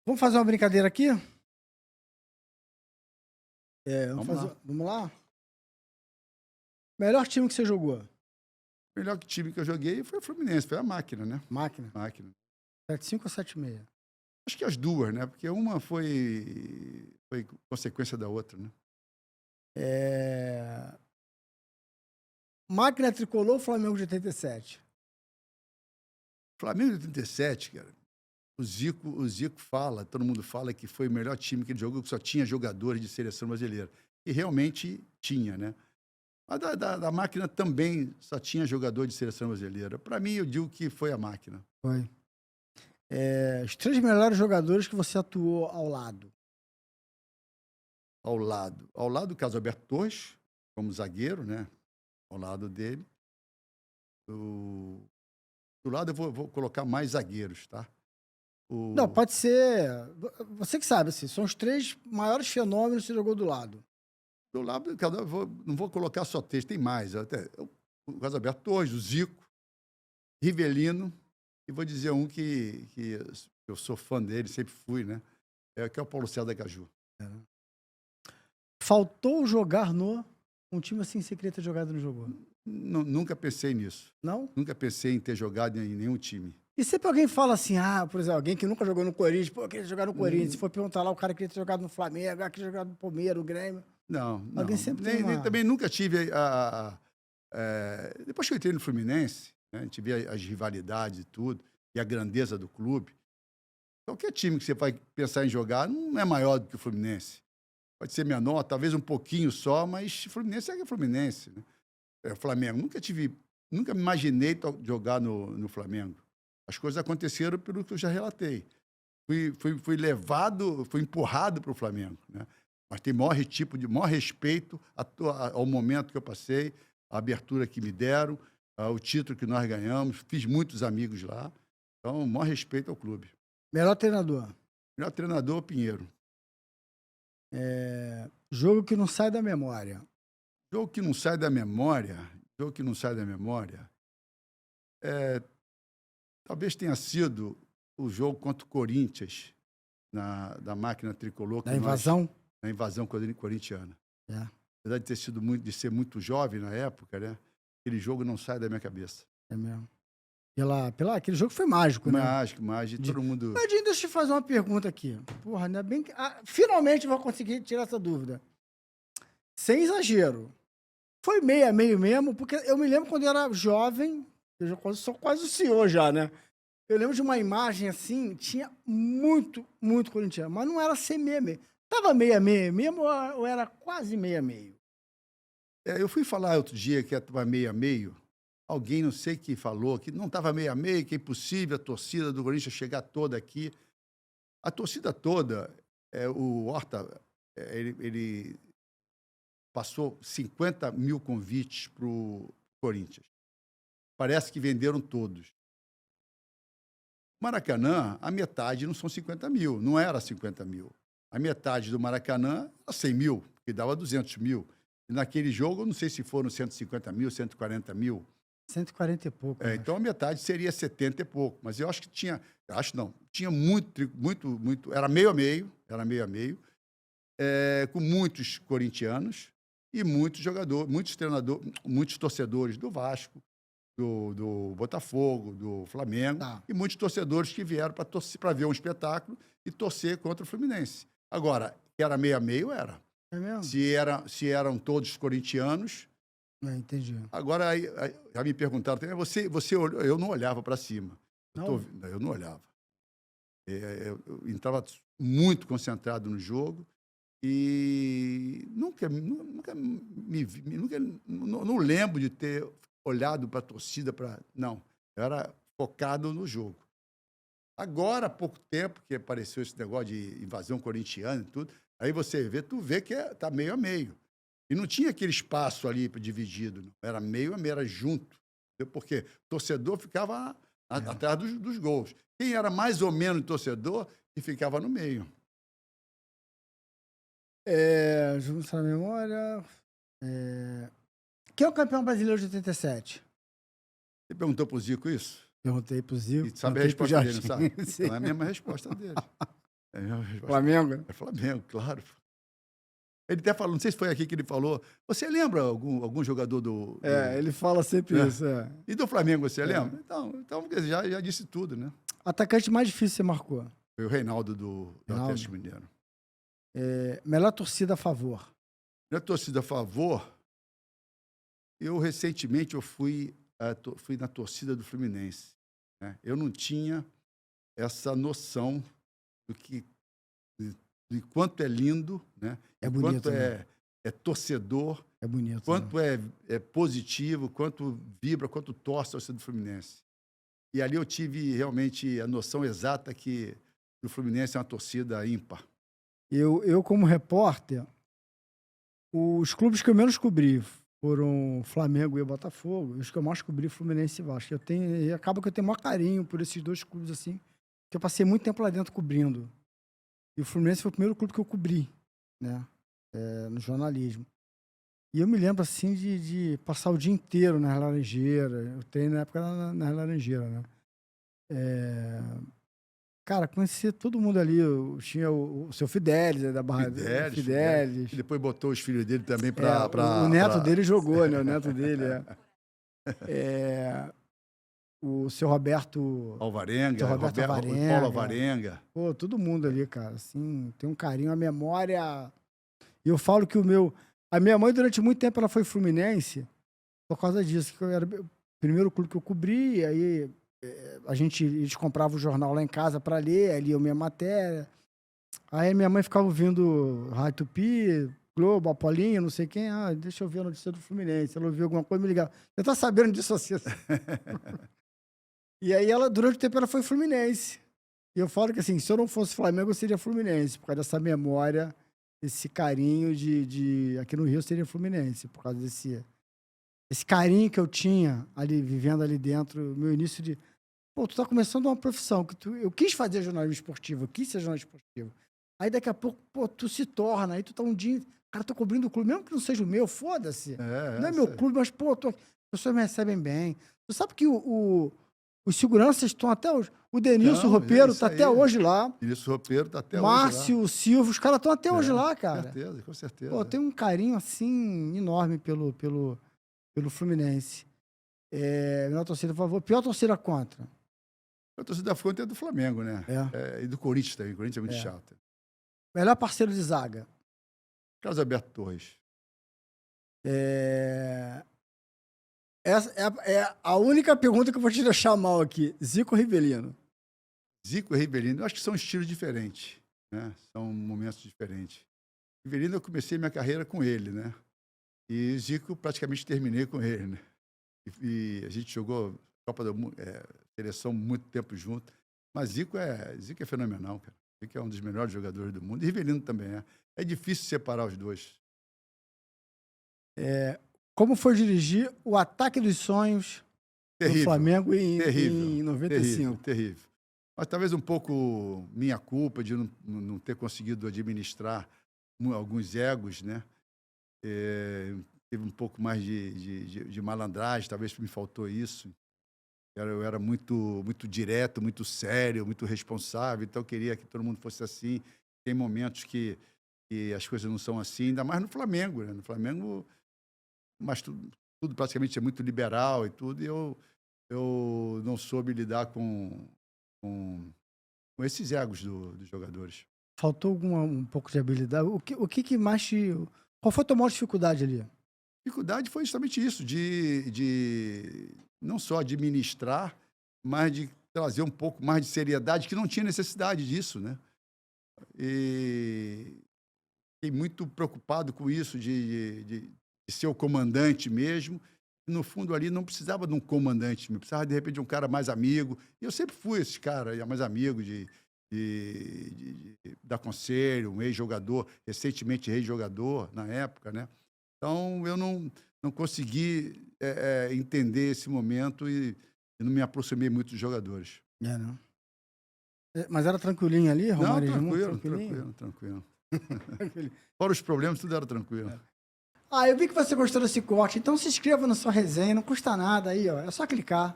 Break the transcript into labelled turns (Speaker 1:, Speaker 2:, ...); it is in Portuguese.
Speaker 1: Vamos fazer uma brincadeira aqui?
Speaker 2: Vamos lá.
Speaker 1: Vamos lá? Melhor time que você jogou?
Speaker 2: O melhor time que eu joguei foi o Fluminense, foi a máquina, né?
Speaker 1: Máquina.
Speaker 2: Máquina.
Speaker 1: 7-5 ou 7-6?
Speaker 2: Acho que as duas, né? Porque uma foi consequência da outra, né?
Speaker 1: É... Máquina tricolor ou Flamengo de 87?
Speaker 2: Flamengo de 37, cara. O Zico fala, todo mundo fala que foi o melhor time que ele jogou, que só tinha jogadores de seleção brasileira. E realmente tinha, né? Mas da máquina também só tinha jogador de seleção brasileira. Para mim, eu digo que foi a máquina.
Speaker 1: Foi. Os três melhores jogadores que você atuou ao lado.
Speaker 2: Ao lado do Carlos Alberto Torres, como zagueiro, né? Ao lado dele. Do, do lado eu vou colocar mais zagueiros, tá?
Speaker 1: Não,
Speaker 2: O,
Speaker 1: pode ser. Você que sabe, assim, são os três maiores fenômenos que você jogou do lado.
Speaker 2: do lado, não vou colocar só três, tem mais. O Carlos Alberto Torres, o Zico, Rivelino, e vou dizer um que eu sou fã dele, sempre fui, né? Que é o Paulo César da Caju.
Speaker 1: Faltou jogar no. Um time assim, você queria ter jogado e não jogou.
Speaker 2: Nunca pensei nisso.
Speaker 1: Não?
Speaker 2: Nunca pensei em ter jogado em nenhum time.
Speaker 1: E sempre alguém fala assim, por exemplo, alguém que nunca jogou no Corinthians, pô, eu queria jogar no Corinthians. Se for perguntar lá, o cara queria ter jogado no Flamengo, queria ter jogado no Palmeiras, no Grêmio.
Speaker 2: Não,
Speaker 1: Alguém
Speaker 2: não.
Speaker 1: sempre tem
Speaker 2: Nem
Speaker 1: uma...
Speaker 2: também nunca tive depois que eu entrei no Fluminense, né, a gente vê as rivalidades e tudo, e a grandeza do clube. Qualquer time que você vai pensar em jogar não é maior do que o Fluminense. Pode ser menor, talvez um pouquinho só, mas o Fluminense é o Fluminense, né? O Flamengo. Nunca me imaginei jogar no Flamengo. As coisas aconteceram pelo que eu já relatei. Fui levado, fui empurrado para o Flamengo, né? Mas tem maior respeito ao momento que eu passei, a abertura que me deram, o título que nós ganhamos, fiz muitos amigos lá. Então, maior respeito ao clube.
Speaker 1: Melhor treinador.
Speaker 2: Melhor treinador, Pinheiro.
Speaker 1: Jogo que não sai da memória.
Speaker 2: Jogo que não sai da memória, jogo que não sai da memória, talvez tenha sido o jogo contra o Corinthians, da máquina tricolor.
Speaker 1: Da invasão?
Speaker 2: Na invasão corintiana.
Speaker 1: É,
Speaker 2: Apesar de ser muito jovem na época, né? Aquele jogo não sai da minha cabeça.
Speaker 1: é mesmo. Aquele jogo foi mágico, né?
Speaker 2: Mágico, todo mundo...
Speaker 1: Nadinho, deixa eu te fazer uma pergunta aqui. Porra, ainda bem que... finalmente vou conseguir tirar essa dúvida. Sem exagero. Foi meio a meio mesmo, porque eu me lembro quando eu era jovem, eu já sou quase o senhor já, né? Eu lembro de uma imagem assim, tinha muito, muito corintiano, mas não era ser meio a meio. Tava meio a meio mesmo ou era quase meio a meio?
Speaker 2: Eu fui falar outro dia que estava meio a meio. Alguém, não sei quem falou, que não estava meio a meio, que é impossível a torcida do Corinthians chegar toda aqui. A torcida toda, o Horta, ele passou 50 mil convites para o Corinthians. Parece que venderam todos. Maracanã, a metade não são 50 mil, não era 50 mil. A metade do Maracanã era 100 mil, que dava 200 mil. E naquele jogo, eu não sei se foram 150 mil, 140 mil.
Speaker 1: 140 e pouco, eu
Speaker 2: Então a metade seria 70 e pouco. Mas eu acho que tinha muito, era meio a meio, com muitos corintianos e muitos jogadores, muitos treinadores, muitos torcedores do Vasco, do Botafogo, do Flamengo,
Speaker 1: Tá.
Speaker 2: e muitos torcedores que vieram para ver um espetáculo e torcer contra o Fluminense. Agora, era meio a meio, era.
Speaker 1: É mesmo?
Speaker 2: Se eram todos corintianos.
Speaker 1: Entendi.
Speaker 2: Agora, aí já me perguntaram também, você olhou? Eu não olhava para cima.
Speaker 1: Não?
Speaker 2: Eu não olhava. Eu estava muito concentrado no jogo e não lembro de ter olhado para a torcida. Não, eu era focado no jogo. Agora, há pouco tempo que apareceu esse negócio de invasão corintiana e tudo, aí tu vê que está meio a meio. E não tinha aquele espaço ali dividido, não. Era meio a meio, era junto. Entendeu? Porque o torcedor ficava atrás dos gols. Quem era mais ou menos torcedor, que ficava no meio.
Speaker 1: Jogo na memória. Quem é o campeão brasileiro de 87?
Speaker 2: Você perguntou para o Zico isso?
Speaker 1: Perguntei pro Zico.
Speaker 2: E sabe a
Speaker 1: Perguntei pro
Speaker 2: resposta dele, não sabe?
Speaker 1: Jardim. Sim.
Speaker 2: Então é a mesma resposta dele.
Speaker 1: Flamengo?
Speaker 2: É Flamengo, claro. Ele até falou, não sei se foi aqui que ele falou, você lembra algum jogador do...
Speaker 1: Ele fala sempre
Speaker 2: É.
Speaker 1: isso.
Speaker 2: E do Flamengo, você lembra? Então já disse tudo, né?
Speaker 1: Atacante mais difícil você marcou?
Speaker 2: Foi o Reinaldo do
Speaker 1: Reinaldo.
Speaker 2: Atlético Mineiro.
Speaker 1: Melhor torcida a favor?
Speaker 2: Minha torcida a favor, recentemente fui na torcida do Fluminense, né? Eu não tinha essa noção de quanto é lindo, né?
Speaker 1: É bonito,
Speaker 2: quanto
Speaker 1: né?
Speaker 2: é torcedor,
Speaker 1: É bonito.
Speaker 2: quanto
Speaker 1: né?
Speaker 2: é positivo, quanto vibra, quanto torce a torcida do Fluminense. E ali eu tive realmente a noção exata que o Fluminense é uma torcida ímpar.
Speaker 1: Eu, como repórter, os clubes que eu menos cobri foram Flamengo e Botafogo. Os que eu mais cobri, Fluminense e Vasco. Acaba que eu tenho o maior carinho por esses dois clubes, assim, que eu passei muito tempo lá dentro cobrindo. E o Fluminense foi o primeiro clube que eu cobri, né? No jornalismo. E eu me lembro, assim, de passar o dia inteiro nas Laranjeiras. Eu treino na época nas Laranjeiras, né? Cara, conhecia todo mundo ali. Tinha o seu Fidelis, da Barra Fidelis.
Speaker 2: E depois botou os filhos dele também para...
Speaker 1: O neto dele jogou, né? O neto dele, o seu Roberto...
Speaker 2: Alvarenga,
Speaker 1: Roberto Alvarenga.
Speaker 2: Paulo Alvarenga.
Speaker 1: Pô, todo mundo ali, cara. Assim, tem um carinho, a memória... E eu falo que a minha mãe, durante muito tempo, ela foi fluminense por causa disso. Que era o primeiro clube que eu cobri, e aí eles compravam o jornal lá em casa para ler, aí lia a minha matéria. Aí minha mãe ficava ouvindo Rádio Tupi, Globo, Apolinho, não sei quem. Deixa eu ver a notícia do Fluminense. Ela ouviu alguma coisa e me ligava. Você tá sabendo disso assim? E aí, durante o tempo, ela foi fluminense. E eu falo que, assim, se eu não fosse Flamengo, eu seria fluminense, por causa dessa memória, esse carinho aqui no Rio, eu seria fluminense, por causa desse carinho que eu tinha ali, vivendo ali dentro, meu início de... Pô, tu tá começando uma profissão, eu quis fazer jornalismo esportivo, eu quis ser jornalista esportivo. Aí, daqui a pouco, pô, tu se torna, aí tu tá um dia... Cara, tô cobrindo o clube, mesmo que não seja o meu, foda-se. Não é meu clube, mas, pô, as pessoas me recebem bem. Tu sabe que os seguranças estão até hoje. O Denilson Roupeiro está até hoje lá.
Speaker 2: Denilson Roupeiro está até
Speaker 1: Márcio,
Speaker 2: hoje lá.
Speaker 1: Silva, os caras estão até hoje lá, cara.
Speaker 2: Com certeza.
Speaker 1: Pô, tem um carinho, assim, enorme pelo Fluminense. Melhor torcida a favor. Pior torcida contra?
Speaker 2: A torcida contra é do Flamengo, né? E do Corinthians também. O Corinthians é muito chato.
Speaker 1: Melhor parceiro de zaga?
Speaker 2: Carlos Alberto Torres.
Speaker 1: Essa é a única pergunta que eu vou te deixar mal aqui. Zico ou Rivelino?
Speaker 2: Zico e Rivelino, eu acho que são estilos diferentes, né? São momentos diferentes. Rivelino, eu comecei minha carreira com ele, né? E Zico, praticamente terminei com ele, né? E a gente jogou Copa do Mundo, seleção muito tempo junto. Mas Zico é fenomenal, cara. Zico é um dos melhores jogadores do mundo. E Rivelino também é. É difícil separar os dois.
Speaker 1: Como foi dirigir o Ataque dos Sonhos do Flamengo em 95?
Speaker 2: Terrível. Mas talvez um pouco minha culpa de não ter conseguido administrar alguns egos, né? Teve um pouco mais de malandragem, talvez me faltou isso. Eu era muito direto, muito sério, muito responsável, então eu queria que todo mundo fosse assim. Tem momentos que as coisas não são assim, ainda mais no Flamengo, né? No Flamengo, mas tudo praticamente é muito liberal e tudo, e eu não soube lidar com esses egos dos jogadores.
Speaker 1: Faltou um pouco de habilidade? O que mais te... Qual foi a tua maior dificuldade ali?
Speaker 2: Dificuldade foi justamente isso, de não só administrar, mas de trazer um pouco mais de seriedade, que não tinha necessidade disso, né? E fiquei muito preocupado com isso, de ser o comandante mesmo. No fundo, ali, não precisava de um comandante, precisava, de repente, de um cara mais amigo. E eu sempre fui esse cara, mais amigo de dar conselho, um ex-jogador, recentemente ex-jogador, na época, né? Então, eu não consegui entender esse momento e não me aproximei muito dos jogadores.
Speaker 1: Não. Mas era tranquilinho ali, Romário?
Speaker 2: Não, tranquilo. Fora os problemas, tudo era tranquilo.
Speaker 1: Eu vi que você gostou desse corte, então se inscreva na sua resenha, não custa nada aí, ó. É só clicar.